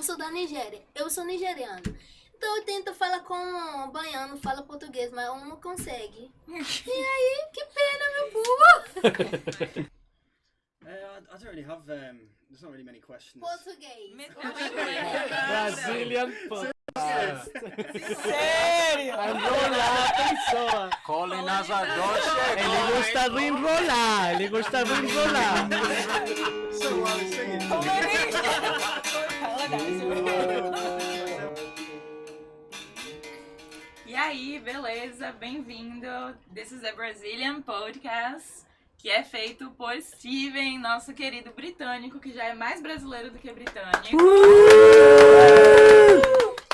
eu sou da Nigéria, eu sou nigeriana. Então eu tento falar com um baiano, fala português, mas um não consegue. E aí, que pena, meu povo. I don't really have. There's not really many questions. Português. Brazilian podcast. Sério? Enrolar a pessoa. Colin Azador Ele gosta de enrolar. Ele gosta de enrolar. So I was singing. E aí, beleza? Bem-vindo. This is a Brazilian Podcast, que é feito por Steven, nosso querido britânico, que já é mais brasileiro do que britânico.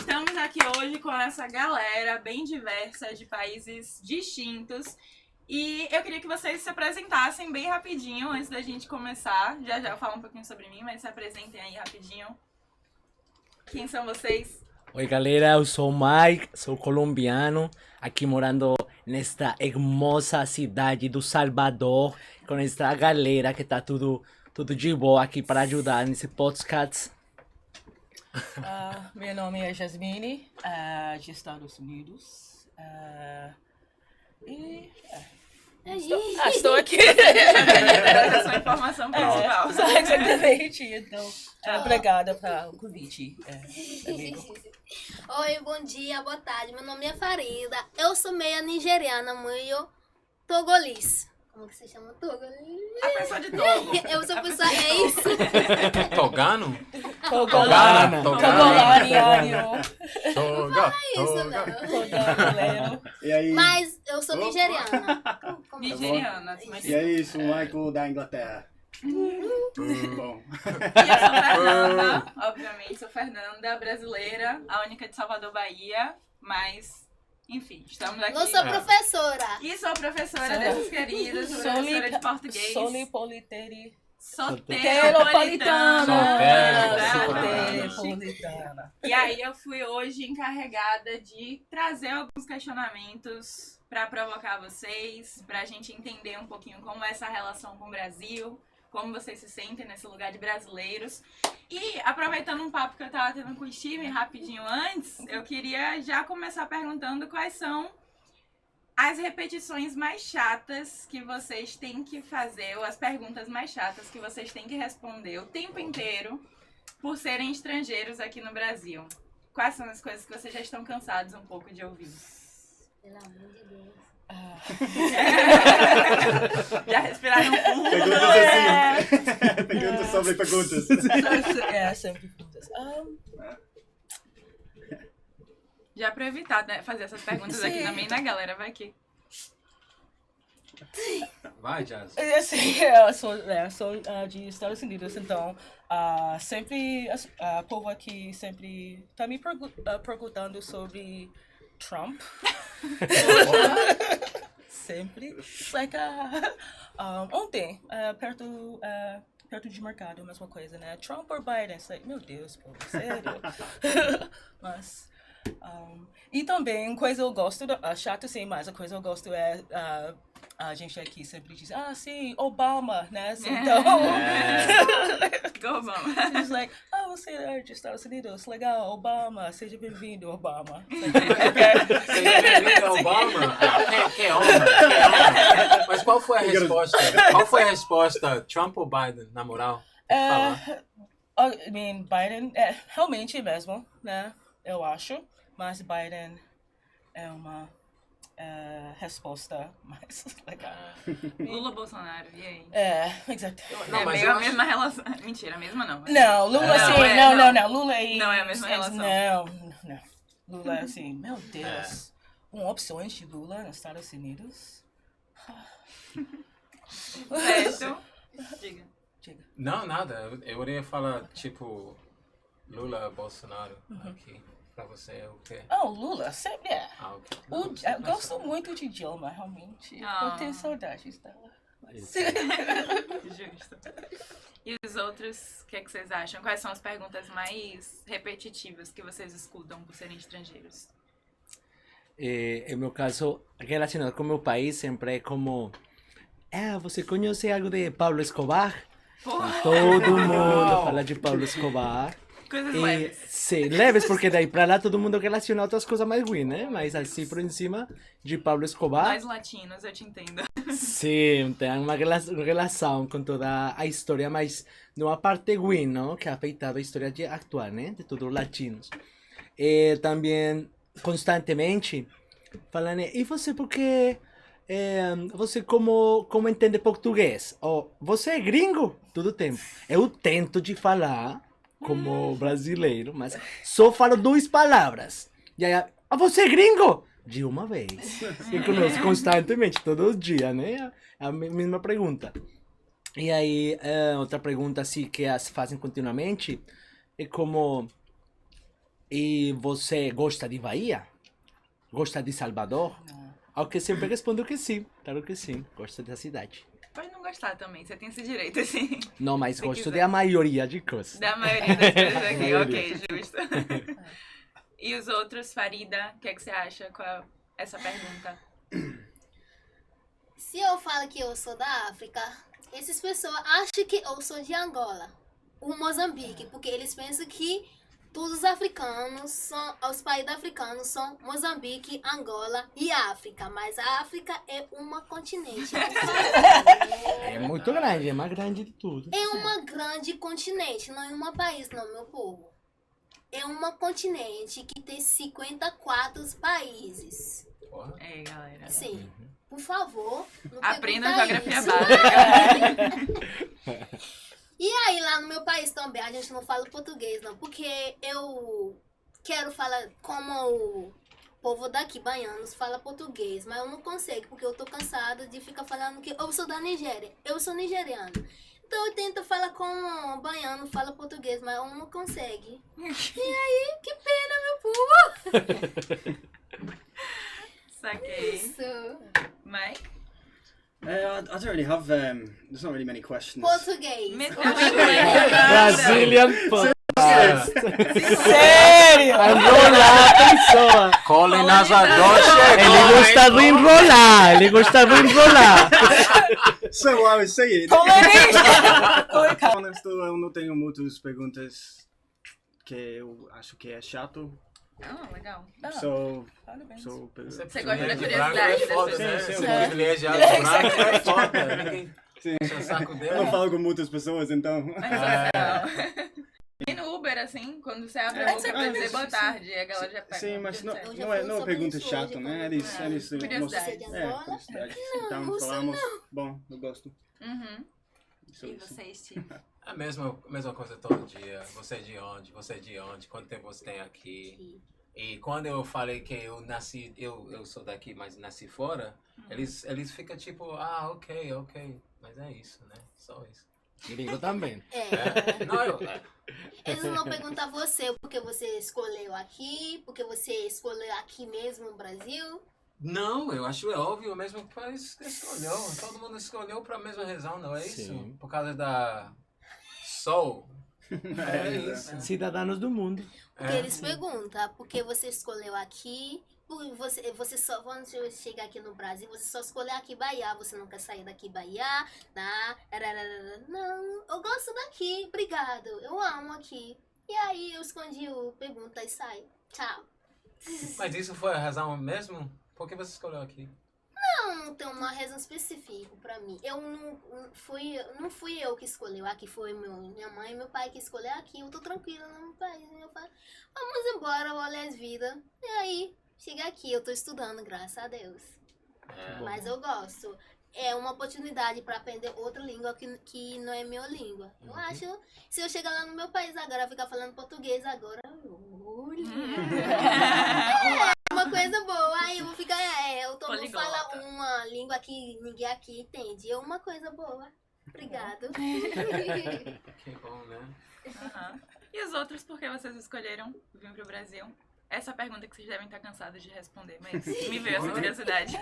Estamos aqui hoje com essa galera bem diversa, de países distintos. E eu queria que vocês se apresentassem bem rapidinho, antes da gente começar. Já eu falo um pouquinho sobre mim, mas se apresentem aí rapidinho. Quem são vocês? Oi galera, eu sou o Mike, sou colombiano, aqui morando nesta hermosa cidade do Salvador, com esta galera que tá tudo de boa aqui para ajudar nesse podcast. Meu nome é Jasmine, de Estados Unidos. Estou aqui. Essa é a sua informação principal. Exatamente. Então, obrigada pelo convite, amigo. Oi, bom dia, boa tarde. Meu nome é Farida. Eu sou meia nigeriana, meio togolês. Como que se chama togolês? A pessoa de Togo. Eu sou pessoa, é isso? Togano? Togolano. Togano. Toga. É isso, não. Togolano. E aí? Mas eu sou nigeriana. Nigeriana. Mas... E aí, sou o Michael da Inglaterra. Bom. E eu sou Fernanda, obviamente, sou Fernanda, brasileira, a única de Salvador, Bahia, mas, enfim, estamos aqui. Eu sou professora. E sou professora dessas queridas, sou professora de português. Solipoliteri. Soteropolitana. Soteropolitana. E aí eu fui hoje encarregada de trazer alguns questionamentos para provocar vocês, pra gente entender um pouquinho como é essa relação com o Brasil, como vocês se sentem nesse lugar de brasileiros. E aproveitando um papo que eu tava tendo com o Steven rapidinho antes, eu queria já começar perguntando quais são as repetições mais chatas que vocês têm que fazer, ou as perguntas mais chatas que vocês têm que responder o tempo inteiro por serem estrangeiros aqui no Brasil. Quais são as coisas que vocês já estão cansados um pouco de ouvir? Pelo amor de Deus. Já respiraram fundo? Perguntas assim. Perguntas sobre perguntas. Sempre perguntas. Já pra evitar, né, fazer essas perguntas aqui também, né, galera? Vai que... Vai, Jazz. Assim, eu sou de Estados Unidos, então sempre o povo aqui sempre tá me perguntando sobre Trump. Sempre. Like, ontem, perto de mercado, a mesma coisa, né? Trump ou Biden? It's like, meu Deus, povo, sério. Mas... e também, coisa eu gosto, chato sim, mas a coisa eu gosto é a gente aqui sempre diz, sim, Obama, né? Então, Go, Obama. it's like, você é de Estados Unidos, legal, Obama, seja bem-vindo, Obama. Seja bem-vindo, Obama. Que honra. Mas qual foi a resposta? Qual foi a resposta? Trump ou Biden, na moral? I mean, Biden, realmente mesmo, né? Eu acho, mas Biden é uma resposta mais legal. Lula Bolsonaro, e aí? Exato. Não, mas meio eu a mesma relação. Mentira, a mesma não. Não, Lula não. Lula e... Não é a mesma relação. Não. Lula é assim, meu Deus. Opções de Lula nos Estados Unidos. Certo. Diga. Não, nada. Eu iria falar, tipo, Lula, Bolsonaro aqui. Pra você é o quê? Lula, sempre é. Ok. Eu gosto muito de Dilma, realmente. Eu tenho saudades dela. Justo. E os outros, o que é que vocês acham? Quais são as perguntas mais repetitivas que vocês escutam por serem estrangeiros? Em meu caso, relacionado com meu país, sempre é como... você conhece algo de Pablo Escobar? Porra. Todo mundo fala de Pablo Escobar. Coisas E, leves. sim, leves, porque daí pra lá todo mundo relaciona outras coisas mais ruins, né? Mas assim por em cima de Pablo Escobar, Nós latinos, eu te entendo. sim, tem uma relação com toda a história, mas numa parte ruim, não? Que ha afetado a história atual, né? De todos os latinos. E também, constantemente, falando, e você porque você como entende português? Ou você é gringo? Todo tempo. Eu tento de falar como brasileiro, mas só falo duas palavras. E aí, você é gringo? De uma vez. Eu conosco constantemente, todos os dias, né? A mesma pergunta. E aí, outra pergunta assim que as fazem continuamente é como: e você gosta de Bahia? Gosta de Salvador? Ao que sempre respondo que sim, claro que sim, gosto da cidade. Pode não gostar também, você tem esse direito, assim. Não, mas Se gosto quiser. da maioria de coisas. Da maioria das coisas aqui, Maioria. ok, justo. E os outros, Farida, o que, é que você acha com essa pergunta? Se eu falo que eu sou da África, essas pessoas acham que eu sou de Angola, o Moçambique, porque eles pensam que todos os africanos são, os países africanos são Moçambique, Angola e África, mas a África é uma continente. por favor. É muito grande, é mais grande de tudo. É uma grande continente, não é um país, não, meu povo. É uma continente que tem 54 países. Porra. É, galera. Sim, por favor. não Aprenda pergunta geografia isso. básica. E aí, lá no meu país também, a gente não fala português, não. Porque eu quero falar como o povo daqui, baianos, fala português. Mas eu não consigo, porque eu tô cansada de ficar falando que eu sou da Nigéria. Eu sou nigeriana. Então eu tento falar como o baiano fala português, mas eu não consigo. E aí, que pena, meu povo. Saquei. Isso. Mike? I don't really have. There's not really many questions. Português. Meteu Eu o acho inglês. Brazilian Sério? Enrolar a pessoa. Colin Nazador Ele gosta de enrolar, ele gosta de enrolar. So I was saying. Polonês! Honest, eu não tenho muitas perguntas que eu acho que é chato. Ah, legal. So, Parabéns. Você gosta da Branco curiosidade é foda, das né? pessoas. Esse Sim, sim. privilegiado branco é foda. Ninguém sim. enche o saco dele. Eu não falo com muitas pessoas, então. E no Uber, assim, quando você abre a boca pra dizer boa tarde, a galera já pega. Sim, mas não, Eu já não é, fui não é sobre pergunta isso chata, hoje, né? quando- Eles Curiosidade. curiosidade. Então não falamos, bom, eu gosto. Uhum. Isso, E isso. você, Steve? A mesma coisa todo dia. Você é de onde? Você é de onde? Quanto tempo você tem aqui? E quando eu falei que eu nasci, eu sou daqui, mas nasci fora, eles ficam tipo, ok. Mas é isso, né? Só isso. Gringo também. É. Não, Eles não perguntam a você porque você escolheu aqui, porque você escolheu aqui mesmo no Brasil. não, eu acho óbvio, o mesmo país que escolheu. Todo mundo escolheu pra mesma razão, não é isso? Sim. Por causa da Soul. É isso. Cidadãos do mundo. Porque É. eles perguntam porque você escolheu aqui. Você só, quando você chegar aqui no Brasil, você só escolheu aqui Bahia. Você não quer sair daqui Bahia, tá? Não, eu gosto daqui, obrigado. Eu amo aqui. E aí eu escondi o pergunta e sai. Tchau. Mas isso foi a razão mesmo? Por que você escolheu aqui? Não tem uma razão específica pra mim. Eu não fui eu que escolheu aqui, foi minha mãe e meu pai que escolheu aqui. Eu tô tranquila no meu país. Meu pai, vamos embora, olha as vidas. E aí, chega aqui, eu tô estudando, graças a Deus. É. Mas eu gosto. É uma oportunidade pra aprender outra língua que não é minha língua. Eu acho, se eu chegar lá no meu país agora, ficar falando português agora, é uma coisa boa. Aí eu vou ficar, todo mundo Poliglota. fala uma língua que ninguém aqui entende. É uma coisa boa. Obrigado. Que bom, né? Aham. E os outros, por que vocês escolheram vir pro Brasil? Essa pergunta que vocês devem estar cansados de responder, mas me veio essa curiosidade.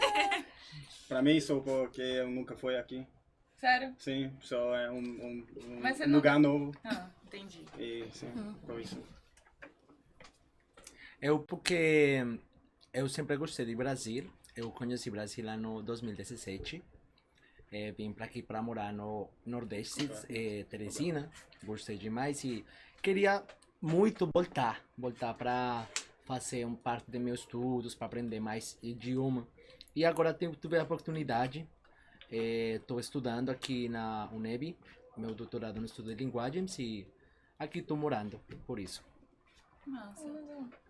Para mim, só porque eu nunca fui aqui. Sério? Sim, só é Mas você não- lugar novo. Ah, entendi. E sim, por isso. Porque eu sempre gostei de Brasil. Eu conheci Brasil lá no 2017. Vim para aqui para morar no Nordeste, Teresina. Gostei demais e queria muito voltar para fazer parte dos meus estudos, para aprender mais idioma. E agora tive a oportunidade, estou estudando aqui na UNEB, meu doutorado no estudo de linguagens, e aqui estou morando, por isso. Massa.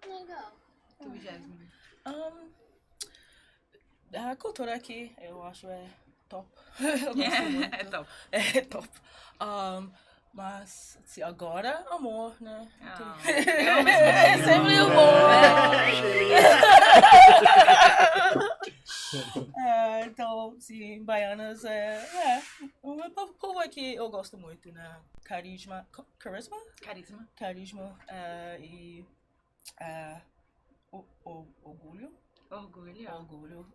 Legal. Tu, Jasmine. A cultura aqui, eu acho, é top. Eu gosto muito. É top. É top. Mas, se agora, amor, né? Ah, É sempre amor. Então, sim, baianas o meu povo aqui eu gosto muito, né? Carisma, Carisma. E orgulho Orgulho.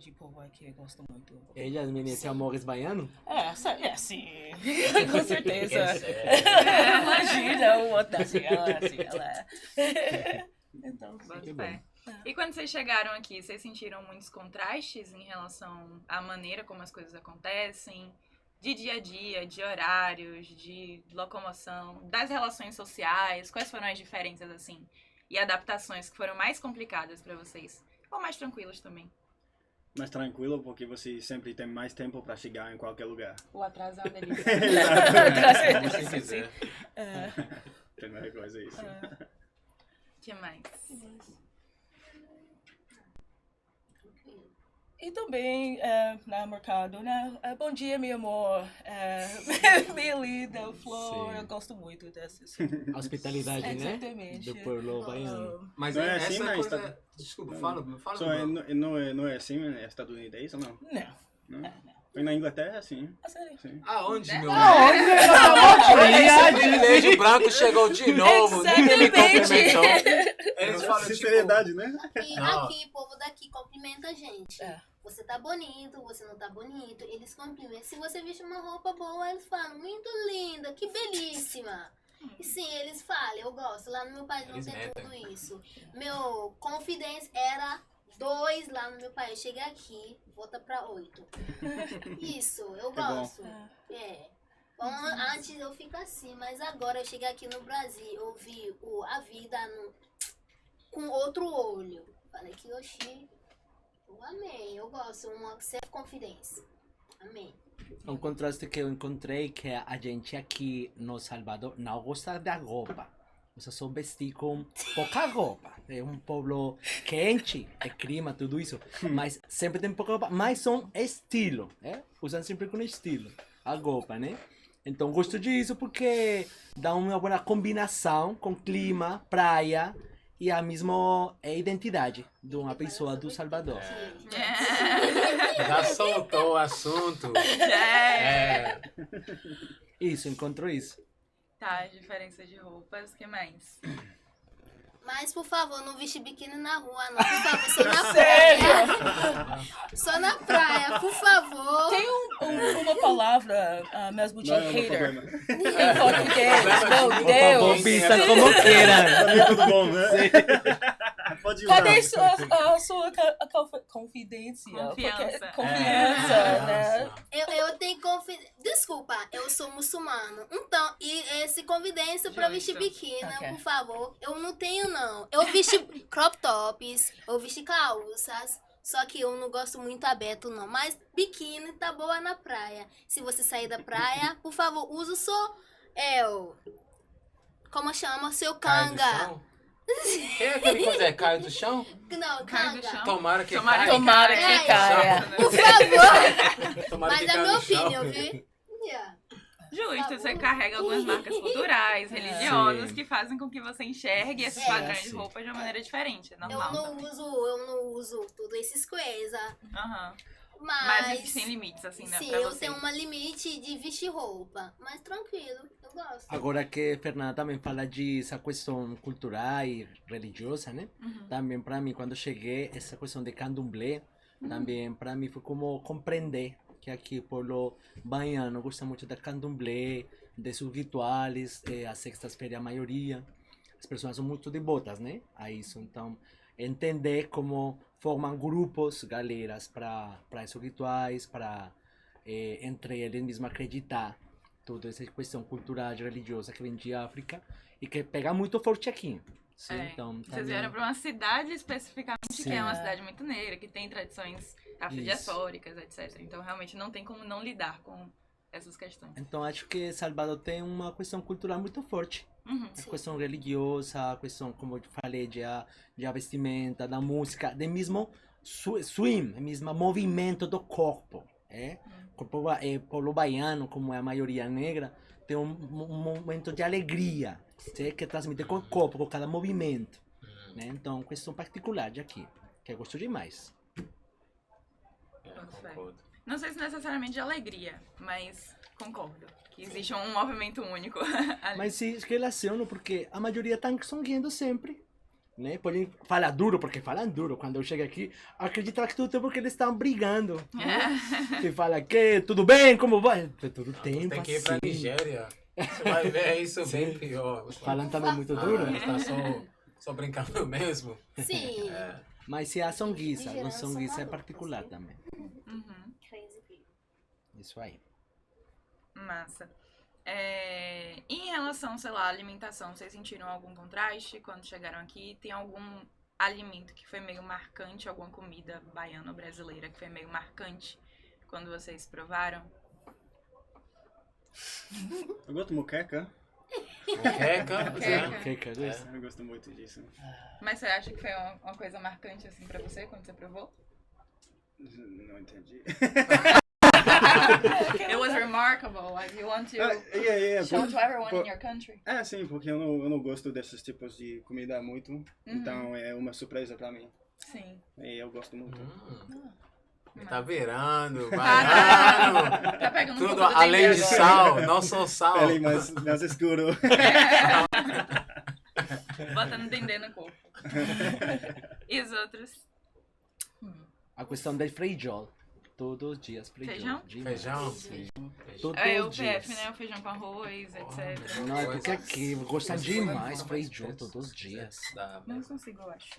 de povo aqui, eu gosto muito. Ella, esse amores baiano? Sim, com certeza. Imagina uma assim, ela é. Então, sim. Bota fé. E quando vocês chegaram aqui, vocês sentiram muitos contrastes em relação à maneira como as coisas acontecem? De dia a dia, de horários, de locomoção, das relações sociais? Quais foram as diferenças, assim? E adaptações que foram mais complicadas pra vocês? Ou mais tranquilas também? Mais tranquilo, porque você sempre tem mais tempo para chegar em qualquer lugar. O atrasado ali. Se quiser. Primeira coisa é isso. O que mais? E também no mercado, né? Bom dia, meu amor. Minha linda, Flor. Sim. Eu gosto muito dessas. Hospitalidade, né? Exatamente. Do povo baiano. Mas Não é essa assim, né? coisa... Desculpa, fala Só não é assim nos Estados Unidos ou não? Não. Foi na Inglaterra, sim. Sério. Sim. Aonde, meu Esse privilégio branco chegou de novo. Ninguém me Exatamente. cumprimentou. Eles falam, tipo... Sinceridade, né? E Não. aqui, o povo daqui cumprimenta a gente. Você tá bonito, você não tá bonito. Eles cumprimentam. Se você veste uma roupa boa, eles falam, muito linda, que belíssima. E sim, eles falam, eu gosto. Lá no meu país não Eles tem metem. tudo isso. Meu confidência era 2 lá no meu país. Cheguei aqui, volta pra 8. Isso, eu É bom. gosto. Bom, antes eu fico assim, mas agora eu cheguei aqui no Brasil, eu vi a vida com outro olho. Falei que oxi, eu amei, eu gosto, uma self-confidência. Amém. Um contraste que eu encontrei que a gente aqui no Salvador não gosta da roupa. Você só vestir com pouca roupa. É um povo quente, é clima, tudo isso. Mas sempre tem pouca roupa. Mas são estilo, usam sempre com estilo a roupa, né? Então gosto disso porque dá uma boa combinação com clima, praia e a mesma identidade de uma pessoa do Salvador. Já soltou o assunto. Isso, encontro isso. Tá, diferença de roupas, o que mais? Mas, por favor, não veste biquíni na rua, não. Por favor, só na praia. Só na praia, por favor. Tem uma palavra mesmo de Não é um hater problema. em português. Meu Por favor, Deus. vista como queiram. Também tudo bom, né? Pode usar. Cadê sua confidência? Confiança. Confiança, né? Eu tenho confidência. Desculpa, eu sou muçulmano. Então, e esse confidência pra Justo. vestir biquíni, Ok. por favor. Eu não tenho, não. Eu vesti crop tops, eu vesti calças. Só que eu não gosto muito aberto, não. Mas biquíni tá boa na praia. Se você sair da praia, por favor, use o seu... como chama? Seu Cai do canga. chão? Quem é aquele coisa? Cai do chão? Não, Cai do canga. chão. Tomara que Tomara caia. Tomara É, que caia. Por favor. Tomara Mas que é caia minha no chão. opinião, viu? Yeah. Justo, você carrega algumas marcas culturais, religiosas, Sim. que fazem com que você enxergue esses É. padrões de Sim. roupa de uma maneira diferente. É Eu normal não também. uso tudo esses coisas. Aham. Mas Mas existem limites, assim, né, sim, pra eu você. tenho uma limite de vestir roupa. Mas tranquilo, eu gosto. Agora que Fernanda também fala de essa questão cultural e religiosa, né? Também para mim, quando cheguei, essa questão de candomblé, também para mim foi como compreender que aqui o povo baiano gosta muito da candomblé, de seus rituais, às sextas-feiras a maioria. As pessoas são muito devotas, né? A isso. Então, entender como formam grupos, galeras para esses rituais, para entre eles mesmos acreditar toda essa questão cultural, religiosa que vem de África e que pega muito forte aqui. Sim, então, Vocês também- vieram para uma cidade especificamente Sim. que é uma cidade muito negra, que tem tradições afrodiaspóricas, etc. Então realmente não tem como não lidar com essas questões. Então acho que Salvador tem uma questão cultural muito forte. Uhum. A questão religiosa, a questão, como eu falei, de a vestimenta, da música, de mesmo swim, mesmo movimento do corpo. O povo baiano, como é a maioria negra, tem um momento de alegria, que transmite com o corpo, com cada movimento. Né? Então, questão particular de aqui, que eu gosto demais. Concordo. Não sei se necessariamente de alegria, mas concordo. Que existe um movimento único ali. Mas se relacionam porque a maioria estão sonhando sempre. Né? Podem falar duro porque falam duro. Quando eu chego aqui, acredito que tudo é porque eles estão brigando. Né? Você fala que tudo bem, como vai? Todo tempo Tem que ir pra assim. Nigéria. Você vai ver isso bem pior. Falam também muito duro. Tá só brincando mesmo. Sim. Mas se a songuiça, Nigeriano a songuiça é são particular malucos, também. Uhum. Crazy people. Isso aí. Massa. Em relação, sei lá, à alimentação, vocês sentiram algum contraste quando chegaram aqui? Tem algum alimento que foi meio marcante, alguma comida baiana ou brasileira que foi meio marcante quando vocês provaram? Eu gosto de moqueca. Moqueca. Moqueca. Que é isso? Eu gosto muito disso. Mas você acha que foi uma coisa marcante assim pra você quando você provou? Não entendi. It was remarkable. Like you want to show to everyone in your country. Sim, porque eu não gosto desses tipos de comida muito. Então é uma surpresa pra mim. Sim. E eu gosto muito. Tá virando, baiano. Tá pegando um Tudo pouco do além dendê de agora. sal, não só sal. Pele mais escuro. Botando dendê no corpo. E os outros? A questão do feijão. Todos os dias Feijão? Demais. Feijão. Todos É o os dias. PF, né? O feijão com arroz, etc. Não, é porque aqui gostam demais de feijão todos os dias. Não consigo, eu acho.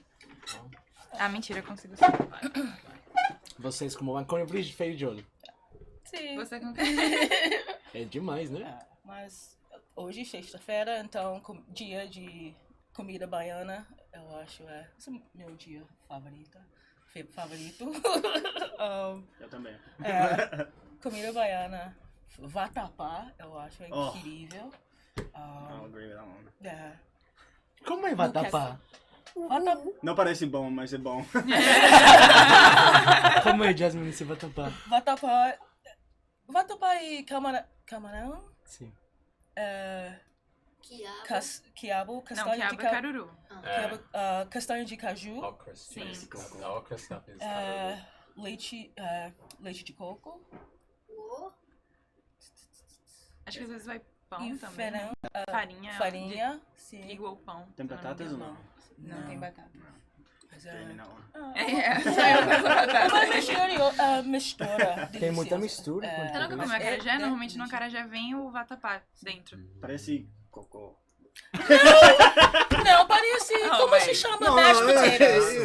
Ah, mentira, eu consigo sim. Vocês como vão com feijão? Sim. Você com É demais, né? Mas hoje, sexta-feira, então, dia de comida baiana, eu acho esse é o meu dia favorito. Eu também. Comida baiana, vatapá, eu acho incrível. I'll agree with that one. Como é vatapá? Não parece bom, mas é bom. Como é, Jasmine, esse vatapá? Vatapá e camarão, Sim. quiabo, Não, castanha de quiabo é caruru. castanha de caju, Okra. Sim. The okra stuff is leite de coco Acho que às vezes vai pão e também. Né? Farinha. farinha. Sim. Igual pão. Tem se eu não me batatas ou engano. não? Não tem batata. Mas Agree with that one. Só eu com essa batata. Mas mistura. Tem muita deliciosa. mistura. Você nunca comeu acarajé? Normalmente no acarajé vem o vatapá dentro. Parece cocô. Não, parece. Oh, Como mas- se chama mashed potatoes?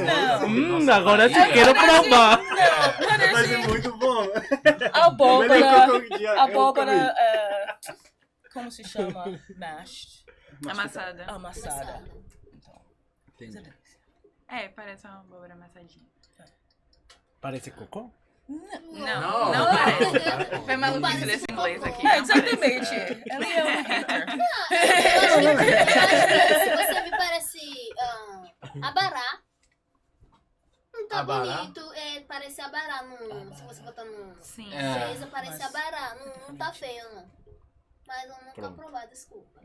Não. Agora sim Maria. quero provar. Não, Mas é parece muito bom. abóbora. Como se chama? Mashed. Amassada. Amassada. Então, Parece uma abóbora amassadinha. Parece cocô? Não parece. Foi maluquice Parece desse inglês aqui. cocô. não exatamente. parece. Ela é uma hater. Eu acho que se você me parece abará. Não tá Abará? bonito. Parece abará. Se você botar no Sim. mesa, parece abará. Não tá feio, não. Mas eu nunca Pronto. provar, desculpa.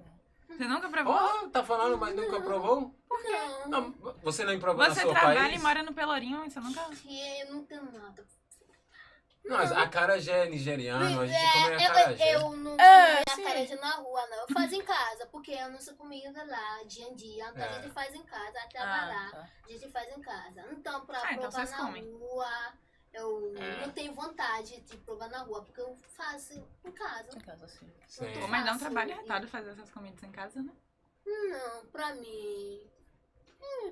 Você nunca provou? Oh, tá falando, mas nunca provou? Não. Não, você não provou no Você seu trabalha país? e mora no Pelourinho e você nunca... Porque eu não tenho nada. Não, mas acarajé é nigeriano, a gente come acarajé. Eu não É, comia sim. acarajé na rua, não. Eu fazia em casa, porque eu não sou comida lá, dia a dia. Então a gente faz em casa, até abará. tá. A gente faz em casa. Então, pra então provar vocês na comem. rua, eu não tenho vontade de provar na rua, porque eu faço em casa. Em casa, sim. Sim. Pô, mas dá um trabalho retado fazer essas comidas em casa, né? Não, pra mim,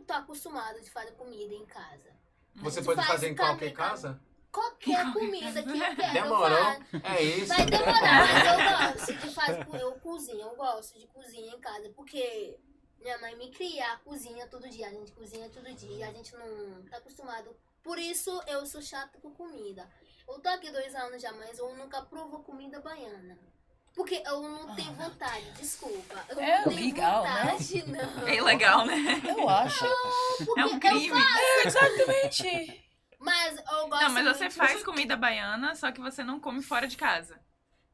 tô acostumada de fazer comida em casa. Você gente pode faz fazer em carne qualquer em casa. casa? qualquer comida que eu quero. Demorou. Eu faço. É isso. Vai demorar, mas eu gosto de fazer, eu cozinho, eu gosto de cozinhar em casa, porque minha mãe me cria, cozinha todo dia, a gente cozinha todo dia, a gente não tá acostumado. Por isso eu sou chata com comida. Eu tô aqui 2 anos já, mas eu nunca provo comida baiana. Porque eu não tenho vontade, desculpa. Eu É não tenho legal, né? vontade, não. É ilegal, né? Eu acho. Porque É um crime. eu faço, Exatamente. mas eu gosto Não, mas você muito. faz comida baiana, só que você não come fora de casa.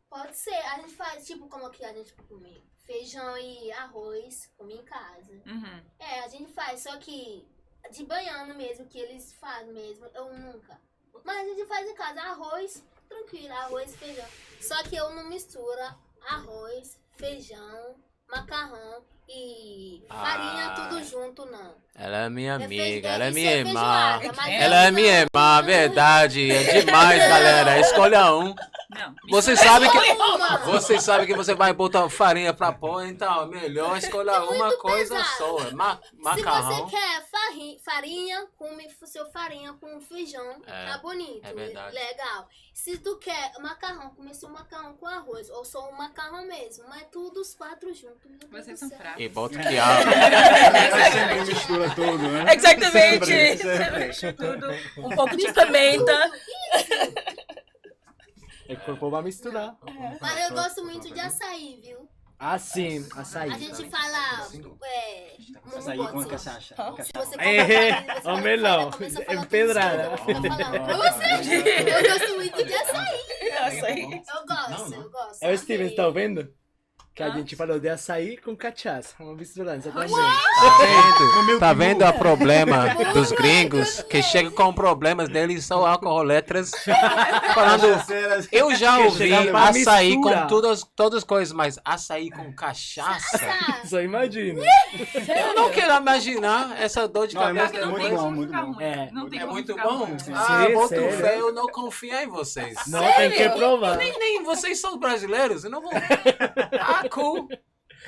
Pode ser, a gente faz, tipo, como que a gente come feijão e arroz, come em casa. Uhum. É, a gente faz, só que de baiano mesmo, que eles fazem mesmo, eu nunca. Mas a gente faz em casa, arroz, tranquilo, arroz, feijão. Só que eu não misturo arroz, feijão, macarrão e farinha tudo junto, não. Ela é minha É amiga, ela é isso minha irmã. feijoada, mas Ela eu é minha não. irmã, verdade. É demais, galera. Escolha um. Não. Você sabe que Uma. você sabe que você vai botar farinha pra pôr, então melhor escolher uma muito coisa pesado. só. Se Macarrão. você quer farinha, come seu farinha com feijão, É, tá bonito, é verdade. legal. Se tu quer macarrão, come seu macarrão com arroz, ou só o macarrão mesmo, mas tudo os 4 juntos. meu Deus Vocês do são céu. fracos. E bota quiabo. Ela sempre mistura tudo, né? Exatamente. Sempre. Sempre tudo. Um pouco de pimenta. É que o povo vai misturar. Mas eu gosto muito de açaí, viu? Ah, sim, açaí. A gente fala, Açaí com cachaça. Se você É, comprar, você homem não. começa a falar É tudo pedrada. junto, eu vou ficar falando pra você. Eu gosto muito de açaí. Açaí. Eu gosto, eu gosto. É o Steven, amei. você tá ouvindo? Que a gente falou de açaí com cachaça. Uma misturança também. Tá vendo o problema dos gringos? Que chegam com problemas deles, são alcoólatras. Falando, eu já ouvi chegava açaí mistura. com todas as coisas, mas açaí com cachaça? Tá. Só imagina. Eu não quero imaginar essa dor de Não, é cabeça. muito- Não muito tem bom, como muito ficar bom. ruim. É. Não tem É como muito ficar bom. ruim. Sim, Boto sério. fé, eu não confio em vocês. Não, tem que provar. Nem vocês são brasileiros, eu não vou. Ah, cool.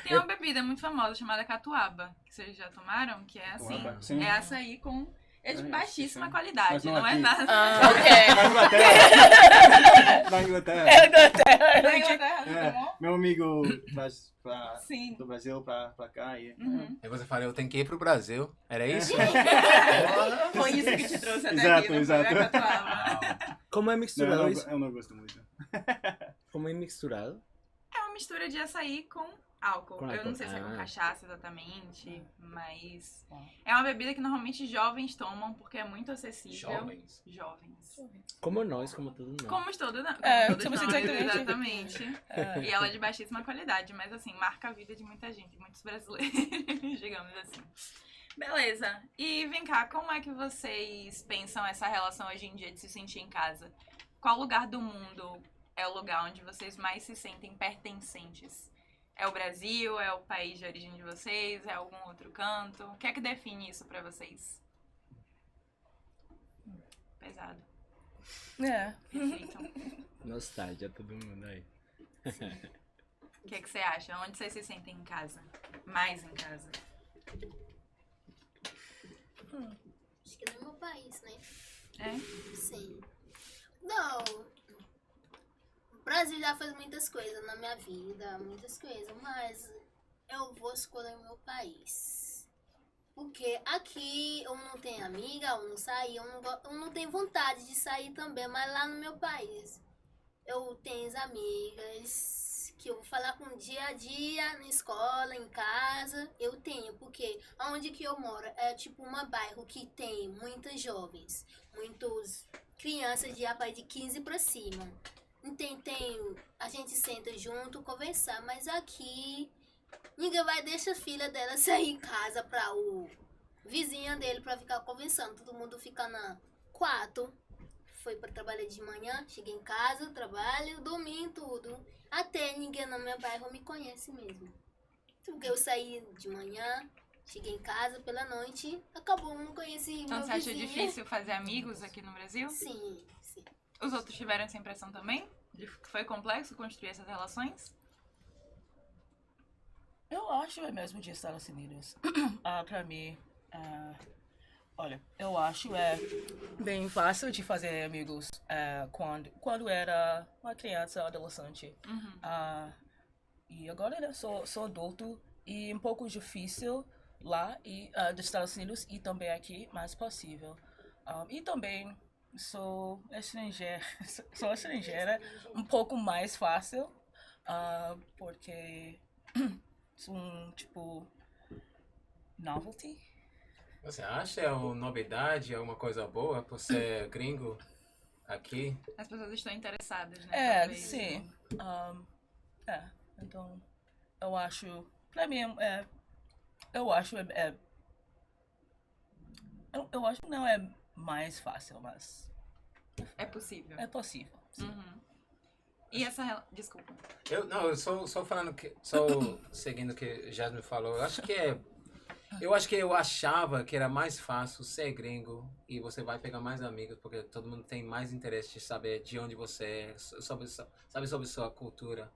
Tem uma bebida muito famosa chamada catuaba, que vocês já tomaram, que é assim, Catuaba, sim. é açaí com... É de É, baixíssima sim. qualidade, Mas não não é aqui. nada... Ah, ok. Na Inglaterra. Na Inglaterra. Na Inglaterra. Inglaterra, tá É, bom? meu amigo Sim. do Brasil pra cá. E, Uhum. Aí você fala, eu tenho que ir pro Brasil. Era isso? Foi isso que te trouxe até Exato, aqui, não exato. foi a catuaba. Como é Não, misturado isso? eu não gosto muito. Como é misturado? É uma mistura de açaí com álcool. Com Eu álcool, não sei se é com ah. cachaça exatamente, mas é uma bebida que normalmente jovens tomam porque é muito acessível. Jovens. Jovens. Como nós, como todo mundo. Como todos, não. É, Todos somos nós, exatamente. exatamente. É. E ela é de baixíssima qualidade, mas assim, marca a vida de muita gente, muitos brasileiros, digamos assim. Beleza. E vem cá, como é que vocês pensam essa relação hoje em dia de se sentir em casa? Qual lugar do mundo é o lugar onde vocês mais se sentem pertencentes? É o Brasil? É o país de origem de vocês? É algum outro canto? O que é que define isso pra vocês? Pesado. É. Perfeito. Nostalgia, todo mundo aí. O que é que você acha? Onde vocês se sentem em casa? Mais em casa? Acho que no meu país, né? É? Sim. Não. O Brasil já fez muitas coisas na minha vida, muitas coisas, mas eu vou escolher o meu país. Porque aqui eu não tenho amiga, eu não saio, eu não tenho vontade de sair também, mas lá no meu país eu tenho as amigas que eu vou falar com dia a dia, na escola, em casa, eu tenho, porque onde que eu moro é tipo um bairro que tem muitas jovens, muitas crianças de rapaz de 15 pra cima. A gente senta junto, conversar, mas aqui ninguém vai deixar a filha dela sair em casa pra o vizinha dele pra ficar conversando. Todo mundo fica na quarto. Foi pra trabalhar de manhã, cheguei em casa, trabalho, dormi tudo. Até ninguém no meu bairro me conhece mesmo. Porque eu saí de manhã, cheguei em casa pela noite, acabou, não conheci Então meu você acha vizinho. difícil fazer amigos aqui no Brasil? Sim, sim. Os outros tiveram essa impressão também? De que foi complexo construir essas relações? Eu acho é mesmo de Estados Unidos. Pra mim, olha, eu acho bem fácil de fazer amigos quando era uma criança, adolescente. E agora né, sou adulto e um pouco difícil lá dos Estados Unidos e também aqui, mas possível. E também sou estrangeira, um pouco mais fácil, porque sou tipo novelty. Você acha uma novidade, alguma coisa boa por ser gringo aqui? As pessoas estão interessadas, né? Talvez. Sim. Então, eu acho, pra mim, eu acho não é mais fácil, mas É possível. é possível. Sim. E essa... Desculpa. Eu só falando que... Só seguindo o que Jasmine falou. Eu acho que eu achava que era mais fácil ser gringo e você vai pegar mais amigos, porque todo mundo tem mais interesse de saber de onde você é, sabe sobre sua cultura.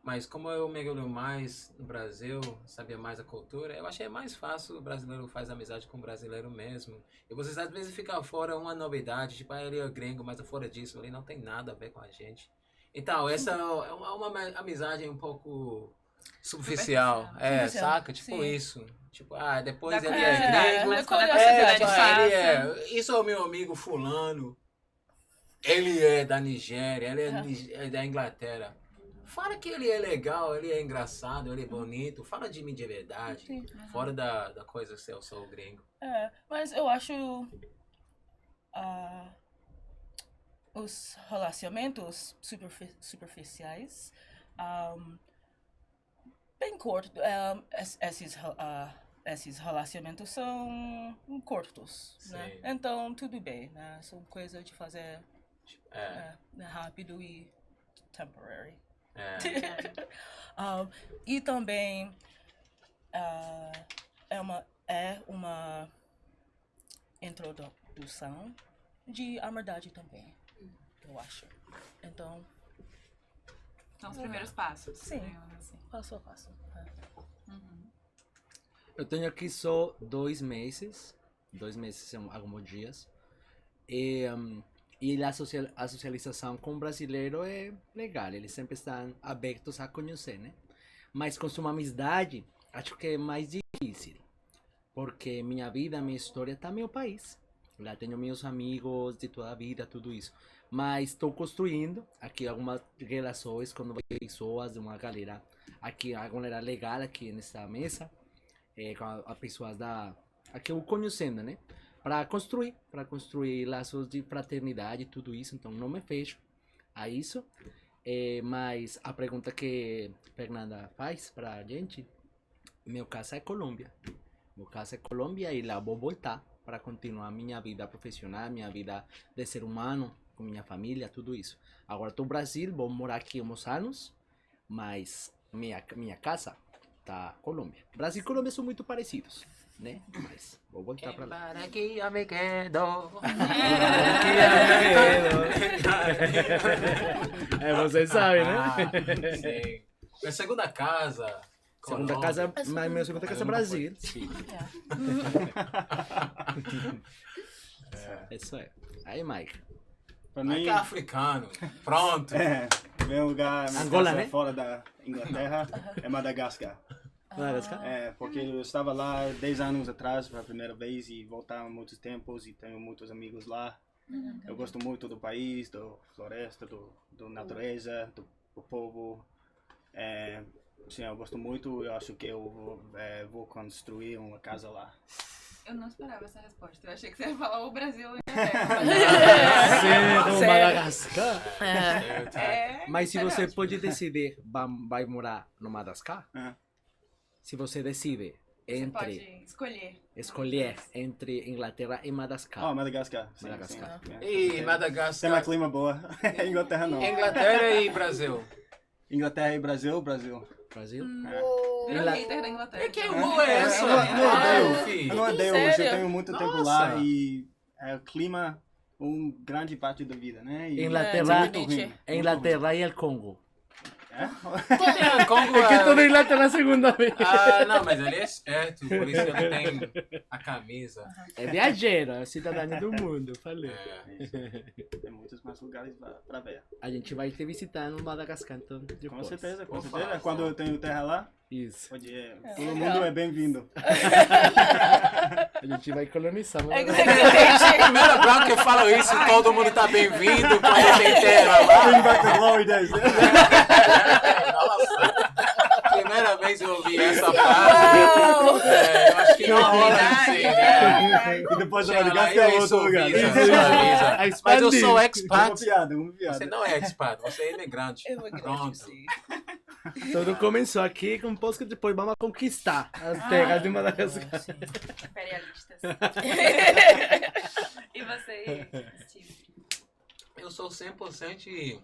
Mas como eu mergulho mais no Brasil, sabia mais a cultura, eu achei mais fácil o brasileiro faz amizade com o brasileiro mesmo. E vocês às vezes ficam fora uma novidade, tipo, ele é gringo, mas fora disso, ele não tem nada a ver com a gente. Então, essa é uma amizade um pouco superficial. Saca? Tipo Sim. isso. Tipo, depois Da ele é gringo. mas quando a Tipo, curiosidade ele passa... isso é o meu amigo fulano. Ele é da Nigéria, ele é da Inglaterra. Fala que ele é legal, ele é engraçado, ele é bonito. Fala de mim de verdade. Sim. Fora da coisa que eu sou gringo. Mas eu acho os relacionamentos superficiais bem curtos. Esses relacionamentos são curtos, né? Sim. Então tudo bem, né? São coisas de fazer rápido e temporary. E também é uma introdução de amizade também, eu acho. Então, São os primeiros passos. Sim. digamos assim. passo a passo. Eu tenho aqui só 2 meses são alguns dias. E a socialização com o brasileiro é legal, eles sempre estão abertos a conhecer, né? Mas com sua amizade, acho que é mais difícil. Porque minha vida, minha história está no meu país. Lá tenho meus amigos de toda a vida, tudo isso. Mas estou construindo aqui algumas relações com novas pessoas, uma galera aqui, a galera legal aqui nessa mesa, com as pessoas aqui eu conhecendo, né? Para construir laços de fraternidade e tudo isso. Então não me fecho a isso. Mas a pergunta que Fernanda faz para a gente, meu caso é Colômbia. Meu caso é Colômbia e lá vou voltar para continuar minha vida profissional, minha vida de ser humano, com minha família, tudo isso. Agora estou no Brasil, vou morar aqui uns anos, mas minha casa tá Colômbia. Brasil e Colômbia são muito parecidos, né? Mas vou voltar para lá. Aqui eu me quedo. Você sabe, né? Sim. Minha segunda casa. Segunda casa, mas minha segunda casa é Brasil. Isso é. Aí, Mike. Pra Mike mim, é africano. Pronto. meu lugar, minha Angola, casa né? fora da Inglaterra é Madagascar. Madagascar? Porque eu estava lá 10 anos atrás pela primeira vez e voltar há muitos tempos e tenho muitos amigos lá. Eu gosto muito do país, da floresta, do natureza, do povo. Sim, eu gosto muito. Eu acho que eu vou construir uma casa lá. Eu não esperava essa resposta. Eu achei que você ia falar o Brasil e Sim, do Madagascar. Mas se você estereótipo. pode decidir, vai morar no Madagascar? Se você decide Você pode entre escolher. entre Inglaterra e Madagascar. Madagascar. Sim, Madagascar. sim. E Tem Madagascar. uma clima boa. Inglaterra não. Inglaterra e Brasil. Inglaterra e Brasil. Brasil? Virou hater da Inglaterra. Que rua é essa? Eu não odeio, eu Sério? tenho muito tempo lá e o clima grande parte da vida, né? E Inglaterra, é muito ruim. Inglaterra e o Congo. Congo É que todo Inglaterra é a segunda vez. Ah, não, mas ele é esperto, por isso ele tem a camisa. É viajeiro, é cidadania do mundo, falei. É. Tem muitos mais lugares pra ver. A gente vai te visitar no Madagascar, então, Com depois. certeza, com Por certeza. favor. Quando eu tenho terra lá, Isso. pode ir. É. Todo mundo é bem-vindo. A gente vai colonizar Madagascar. Exatamente. Primeiro branco que eu falo isso, todo mundo tá bem-vindo quando tem terra lá. Bring back the glory days. Nossa. Primeira vez eu ouvi essa frase. Eu acho que não rola assim, né? E depois eu Chega vou ligar lá, até e aí, outro lugar. Sovisa, Isso. Sovisa. A Mas eu sou expandir. Uma expat. piada, uma piada. Você não é expat, você é imigrante. Eu vou grande, Pronto. sim. Tudo começou aqui com Posca, depois vamos conquistar as terras de Madagascar. Imperialistas. E você, Steve? Eu sou 100%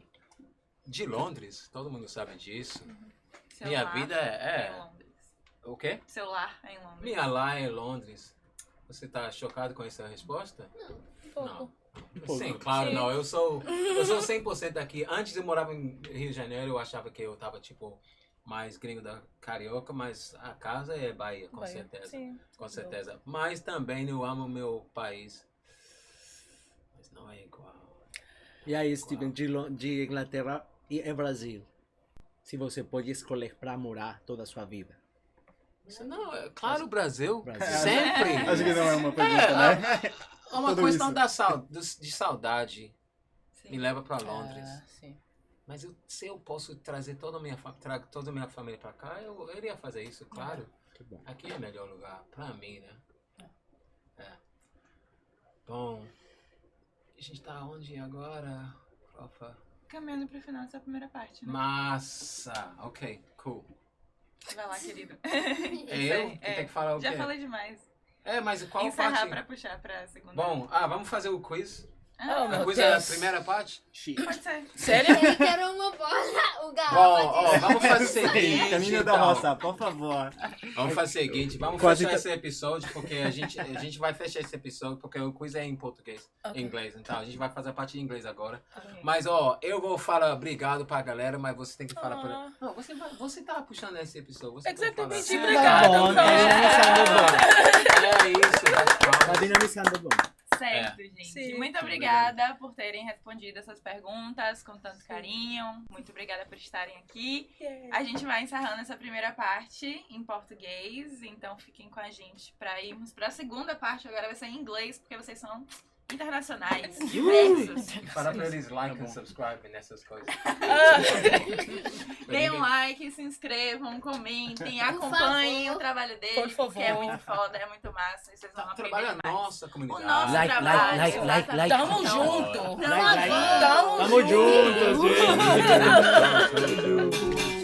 de Londres, todo mundo sabe disso. Seu Minha lar vida é é... em Londres. O quê? Seu lar é em Londres. Minha lá é Londres. Você tá chocado com essa resposta? Um pouco. Sim, claro, Sim. não. Eu sou 100% daqui. Antes eu morava em Rio de Janeiro, eu achava que eu tava, tipo, mais gringo da carioca, mas a casa é Bahia, com Bahia, certeza. sim. Com certeza. Mas também eu amo meu país. Mas não é igual. E aí, Steven, de Inglaterra e Brasil? Se você pode escolher para morar toda a sua vida. Isso não, é claro, Brasil. Brasil. Sempre. Acho que não é uma pergunta, né? É uma Tudo questão isso. de saudade. Sim. Me leva para Londres. Ah, sim. Mas se eu posso trazer toda a minha família para cá, eu iria fazer isso, claro. Que bom. Aqui é o melhor lugar, para mim, né? É. Bom, a gente tá onde agora, profa? Caminhando pro final dessa primeira parte, né? Massa! Ok, cool. Vai lá, querido. É eu que tenho que falar o Já quê? falei demais. É, mas qual Encerrar parte? pra puxar pra segunda. Bom, vamos fazer o quiz. Oh, O meu quiz é a Deus. primeira parte? Pode ser. Sério? Eu quero uma bola, o Bom, garrafa. vamos fazer o seguinte, Caminho da então. roça, por favor. Vamos fazer o seguinte, vamos Quase fechar tá- esse episódio, porque a gente vai fechar esse episódio, porque o quiz é em português, Ok. em inglês. Então, a gente vai fazer a parte em inglês agora. Ok. Mas, eu vou falar obrigado pra galera, mas você tem que falar pra... Ah. Não, você tá puxando esse episódio, você vai Exatamente, falar. obrigada. Tá bom, tá dinamizando bom. É isso, bate Tá palmas. dinamizando bom. Certo, gente. Sim. Muito obrigada por terem respondido essas perguntas com tanto carinho. Muito obrigada por estarem aqui. A gente vai encerrando essa primeira parte em português, então fiquem com a gente para irmos para a segunda parte. Agora vai ser em inglês, porque vocês são internacionais, diversos. Fala pra eles like e subscribe nessas coisas. Deem um like, se inscrevam, comentem, acompanhem favor. o trabalho deles, Por favor. porque é muito foda, é muito massa. E vocês vão aprender Trabalha a demais. nossa O comunidade. nosso Like, trabalho. like, like, like. Tamo Então, junto. Like, like. Tamo Tamo juntos, gente. junto.